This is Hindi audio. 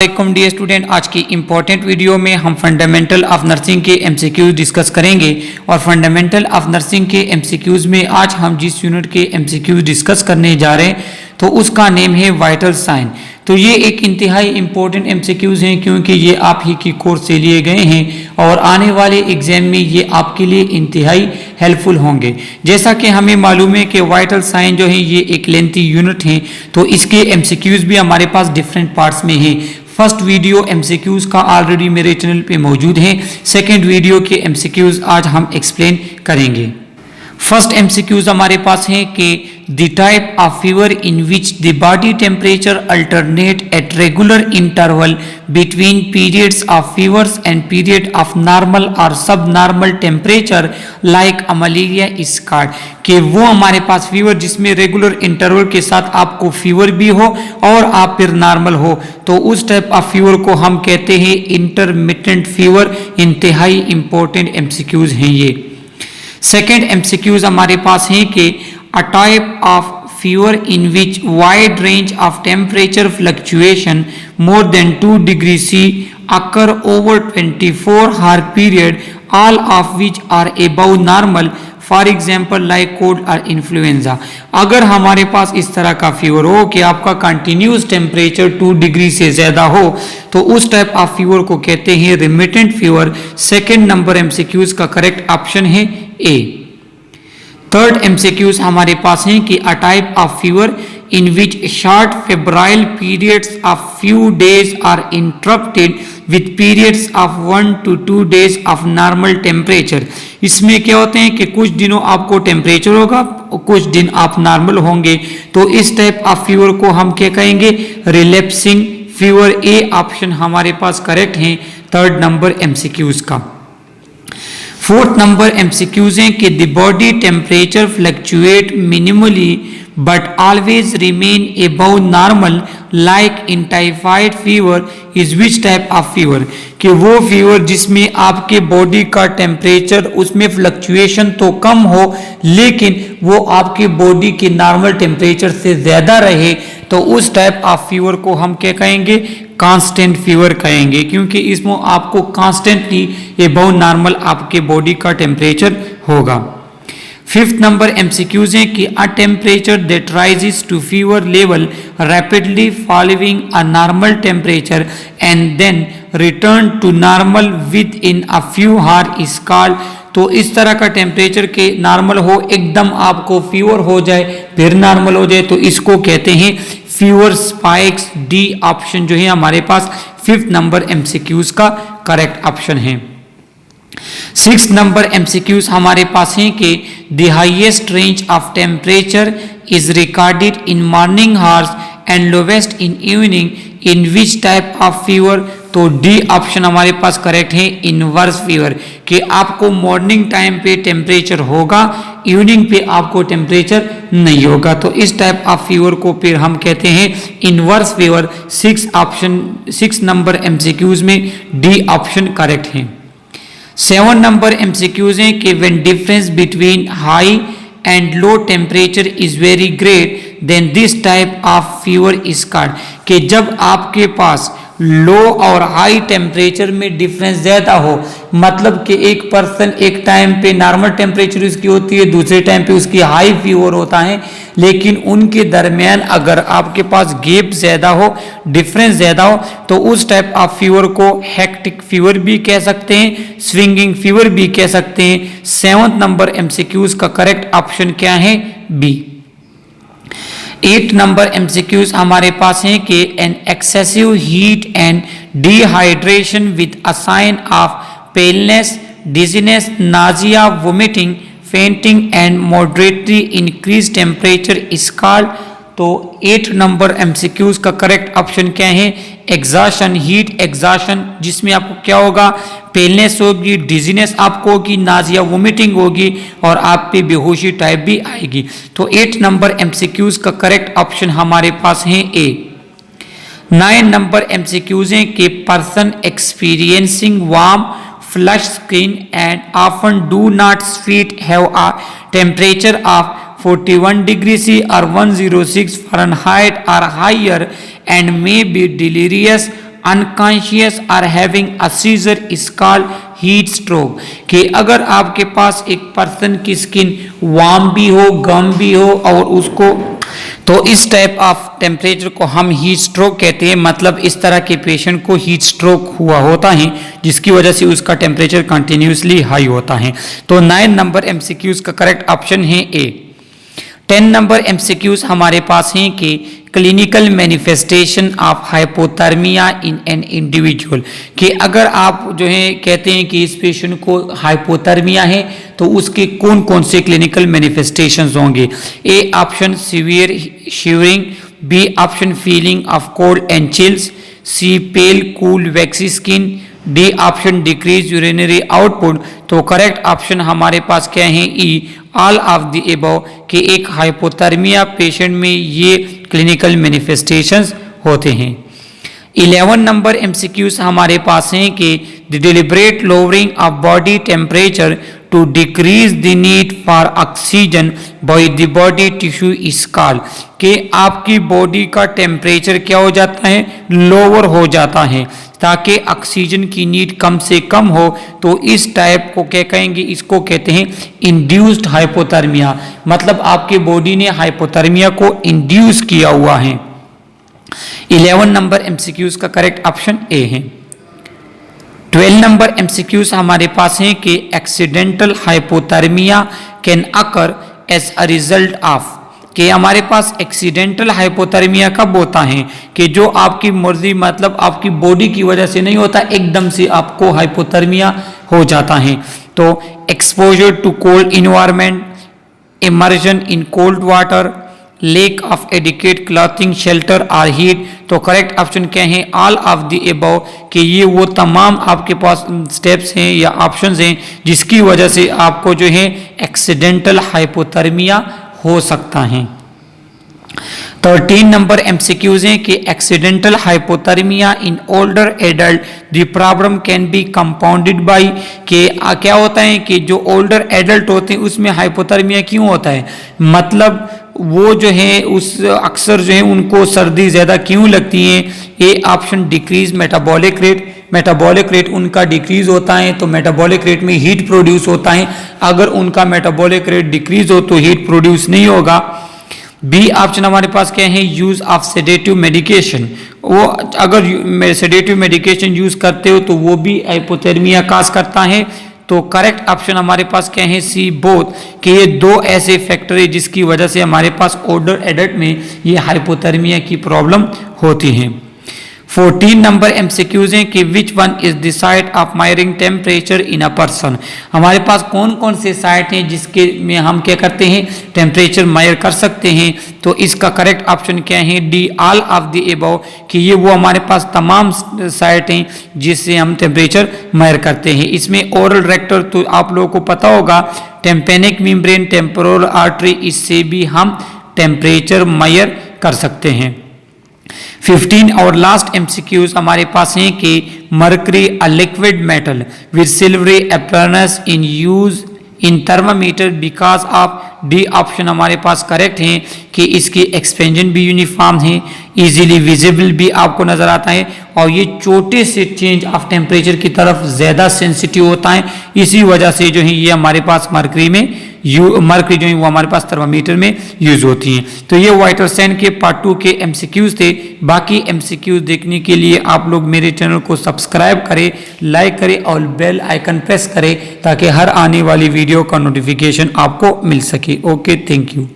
वालेकुम डियर स्टूडेंट, आज की इम्पोर्टेंट वीडियो में हम फंडामेंटल ऑफ नर्सिंग के एमसीक्यूज डिस्कस करेंगे। और फंडामेंटल ऑफ नर्सिंग के एमसीक्यूज में आज हम जिस यूनिट के एमसीक्यूज डिस्कस करने जा रहे हैं तो उसका नेम है वाइटल साइन। तो ये एक इंतहाई इम्पोर्टेंट एमसीक्यूज हैं क्योंकि ये आप ही की कोर्स से लिए गए हैं और आने वाले एग्जाम में ये आपके लिए इंतहाई हेल्पफुल होंगे। जैसा कि हमें मालूम है कि वाइटल साइन जो है ये एक लेंथी यूनिट है, तो इसके एमसीक्यूज भी हमारे पास डिफरेंट पार्ट्स में है। फर्स्ट वीडियो एमसीक्यूज का ऑलरेडी मेरे चैनल पे मौजूद है, सेकंड वीडियो के एमसीक्यूज आज हम एक्सप्लेन करेंगे। फर्स्ट एमसीक्यूज हमारे पास है कि the type of fever in which the body temperature alternate at regular interval between periods of fevers and period of normal और सब normal temperature like malaria is called. कि वो हमारे पास फीवर जिसमें रेगुलर इंटरवल के साथ आपको फीवर भी हो और आप फिर नॉर्मल हो, तो उस टाइप ऑफ फीवर को हम कहते हैं इंटरमिटेंट फीवर। इंतहाई इंपॉर्टेंट एमसीक्यूज हैं ये। सेकेंड एमसीक्यूज हमारे पास है कि a type of fever in which wide range of temperature fluctuation more than 2 degree C occur over 24 hour period, all of which are above normal, for example like cold और इन्फ्लुएंजा। अगर हमारे पास इस तरह का फीवर हो कि आपका कंटिन्यूस टेम्परेचर 2 डिग्री से ज्यादा हो, तो उस टाइप ऑफ फीवर को कहते हैं रिमिटेंट फीवर। सेकेंड नंबर एमसीक्यूज का करेक्ट ऑप्शन है ए। थर्ड एमसीक्यूज हमारे पास है कि a type of fever in which short febrile periods of few days are interrupted with periods of 1 to 2 days of normal temperature। इसमें क्या होते हैं कि कुछ दिनों आपको टेम्परेचर होगा, कुछ दिन आप नॉर्मल होंगे, तो इस टाइप ऑफ फीवर को हम क्या कहेंगे, रिलैप्सिंग फीवर। ए ऑप्शन हमारे पास करेक्ट है थर्ड नंबर एमसीक्यूज का। फोर्थ नंबर एमसीक्यूज है कि the body temperature fluctuate minimally but always remain above normal like in typhoid fever is which type of fever। कि वो फीवर जिसमें आपके बॉडी का टेम्परेचर उसमें फ्लक्चुएशन तो कम हो लेकिन वो आपके बॉडी के नॉर्मल टेम्परेचर से ज्यादा रहे, तो उस टाइप ऑफ फीवर को हम क्या कहेंगे, कांस्टेंट फीवर कहेंगे, क्योंकि इसमें आपको कांस्टेंटली अबव नॉर्मल आपके बॉडी का टेम्परेचर होगा। फिफ्थ नंबर एमसीक्यूज है कि a temperature that rises to fever level rapidly following a normal temperature and then return to normal within a few hour is called. तो इस तरह का टेम्परेचर के नॉर्मल हो, एकदम आपको फीवर हो जाए फिर नॉर्मल हो जाए, तो इसको कहते हैं फीवर स्पाइक्स। डी ऑप्शन जो है हमारे पास फिफ्थ नंबर एमसीक्यूज का करेक्ट ऑप्शन है। सिक्स नंबर एमसीक्यूज हमारे पास हैं कि the highest range of temperature is recorded in morning hours and lowest in evening in which type of fever. तो डी ऑप्शन हमारे पास करेक्ट है इनवर्स फीवर। कि आपको मॉर्निंग टाइम पे टेम्परेचर होगा, इवनिंग पे आपको टेम्परेचर नहीं होगा, तो इस टाइप ऑफ फीवर को फिर हम कहते हैं inverse fever. Six number MCQs में डी ऑप्शन करेक्ट है। 7 नंबर एमसीक्यूज हैं कि when difference between high and low temperature is very great then this type of fever is called. कि जब आपके पास लो और हाई टेम्परेचर में डिफरेंस ज्यादा हो, मतलब कि एक पर्सन एक टाइम पे नॉर्मल टेम्परेचर उसकी होती है, दूसरे टाइम पे उसकी हाई फीवर होता है, लेकिन उनके दरमियान अगर आपके पास गैप ज्यादा हो, डिफरेंस ज्यादा हो, तो उस टाइप ऑफ फीवर को हेक्टिक फीवर भी कह सकते हैं, स्विंगिंग फीवर भी कह सकते हैं। 7th नंबर एमसीक्यूज का करेक्ट ऑप्शन क्या है, बी। 8 नंबर एमसीक्यूज हमारे पास हैं कि an excessive heat and dehydration with a sign of paleness, dizziness, nausea, vomiting, fainting and moderately increase temperature is called. तो 8 नंबर एमसीक्यूज का करेक्ट ऑप्शन क्या है, एग्जॉशन। हीट एग्जॉशन जिसमें आपको क्या होगा, पेलनेस होगी, डिजीनेस आपको होगी, नाजिया वोमिटिंग होगी और आप पे बेहोशी टाइप भी आएगी। तो 8 नंबर एमसीक्यूज का करेक्ट ऑप्शन हमारे पास है ए। 9 नंबर एमसीक्यूज हैं कि person experiencing warm flush skin and often do not sweet have a temperature of 41 degree C or 106 Fahrenheit or higher and may be delirious unconscious or having a seizure is called heat stroke. कि अगर आपके पास एक पर्सन की स्किन वार्म भी हो, गर्म भी हो और उसको, तो इस टाइप ऑफ टेम्परेचर को हम हीट स्ट्रोक कहते हैं। मतलब इस तरह के पेशेंट को हीट स्ट्रोक हुआ होता है जिसकी वजह से उसका टेम्परेचर कंटिन्यूसली हाई होता है। तो 9 नंबर एमसीक्यूज का करेक्ट ऑप्शन है ए। 10 नंबर एमसीक्यूज हमारे पास हैं कि clinical manifestation of hypothermia in an individual. कि अगर आप जो है कहते हैं कि इस पेशेंट को हाइपोथर्मिया है तो उसके कौन कौन से क्लिनिकल मैनिफेस्टेशंस होंगे। A option severe shivering, B option feeling of cold and chills, C pale cool waxy skin, D option decrease urinary output. तो करेक्ट ऑप्शन हमारे पास क्या है, E all of the above. कि एक हाइपोथर्मिया पेशेंट में ये क्लिनिकल मैनिफेस्टेशंस होते हैं। 11 नंबर एमसीक्यूज हमारे पास हैं कि the deliberate lowering of body temperature to decrease the need for oxygen by the body tissue is called. कि आपकी बॉडी का टेम्परेचर क्या हो जाता है, लोअर हो जाता है ताकि ऑक्सीजन की नीड कम से कम हो। तो इस टाइप को क्या कहेंगे, इसको कहते हैं इंड्यूस्ड हाइपोथर्मिया। मतलब आपके बॉडी ने हाइपोथर्मिया को इंड्यूस किया हुआ है। 11 नंबर एमसीक्यूज का करेक्ट ऑप्शन ए है। 12 नंबर एमसीक्यूज हमारे पास हैं कि accidental hypothermia can occur as a result of. कि हमारे पास एक्सीडेंटल हाइपोथर्मिया कब होता है कि जो आपकी मर्जी, मतलब आपकी बॉडी की वजह से नहीं होता, एकदम से आपको हाइपोथर्मिया हो जाता है। तो exposure to cold environment, immersion in cold water, lack of adequate clothing shelter और हीट। तो करेक्ट ऑप्शन क्या है, ऑल ऑफ द एबव। कि ये वो तमाम आपके पास स्टेप्स हैं या ऑप्शंस हैं जिसकी वजह से आपको जो है एक्सीडेंटल हाइपोथर्मिया हो सकता है। 13 नंबर एमसीक्यूज हैं कि accidental hypothermia in older adult the problem can be compounded by. कि क्या होता है कि जो ओल्डर एडल्ट होते हैं उसमें हाइपोथर्मिया क्यों होता है, मतलब वो जो है उस अक्सर जो है उनको सर्दी ज़्यादा क्यों लगती है। A option decrease metabolic rate. Metabolic rate उनका डिक्रीज होता है तो मेटाबॉलिक रेट में हीट प्रोड्यूस होता है। अगर उनका मेटाबॉलिक रेट डिक्रीज हो तो हीट प्रोड्यूस नहीं होगा। बी ऑप्शन हमारे पास क्या है, यूज ऑफ सेडेटिव मेडिकेशन। वो अगर सेडेटिव मेडिकेशन यूज करते हो तो वो भी हाइपोथर्मिया काज करता है। तो करेक्ट ऑप्शन हमारे पास क्या है, सी बोथ। कि ये दो ऐसे फैक्टर है जिसकी वजह से हमारे पास ओल्डर एडल्ट में ये हाइपोथर्मिया की प्रॉब्लम होती है। 14 नंबर एमसीक्यूज हैं कि which one is the site of measuring temperature in a person. हमारे पास कौन कौन से साइट हैं जिसके में हम क्या करते हैं, टेम्परेचर मेजर कर सकते हैं। तो इसका करेक्ट ऑप्शन क्या है, D all of the above. कि ये वो हमारे पास तमाम साइट हैं जिससे हम टेम्परेचर मेजर करते हैं। इसमें ओरल रेक्टर तो आप लोगों को पता होगा, टेम्पेनिक मेम्ब्रेन, टेम्पोरल आर्टरी, इससे भी हम टेम्परेचर मेजर कर सकते हैं। 15 और लास्ट एमसीक्यूज हमारे पास हैं कि mercury a liquid metal with silvery appearance in use in thermometer because of. D option हमारे पास करेक्ट है कि इसकी एक्सपेंशन भी यूनिफॉर्म है, इजीली विजिबल भी आपको नजर आता है और ये छोटे से चेंज ऑफ टेम्परेचर की तरफ ज़्यादा सेंसिटिव होता है। इसी वजह से जो है ये हमारे पास मर्करी जो है वो हमारे पास थर्मामीटर में यूज होती हैं। तो ये वाइटल साइन के पार्ट 2 के एमसीक्यूज थे। बाकी एमसीक्यूज देखने के लिए आप लोग मेरे चैनल को सब्सक्राइब करें, लाइक करें और बेल आइकन प्रेस करें ताकि हर आने वाली वीडियो का नोटिफिकेशन आपको मिल सके। Okay, thank you.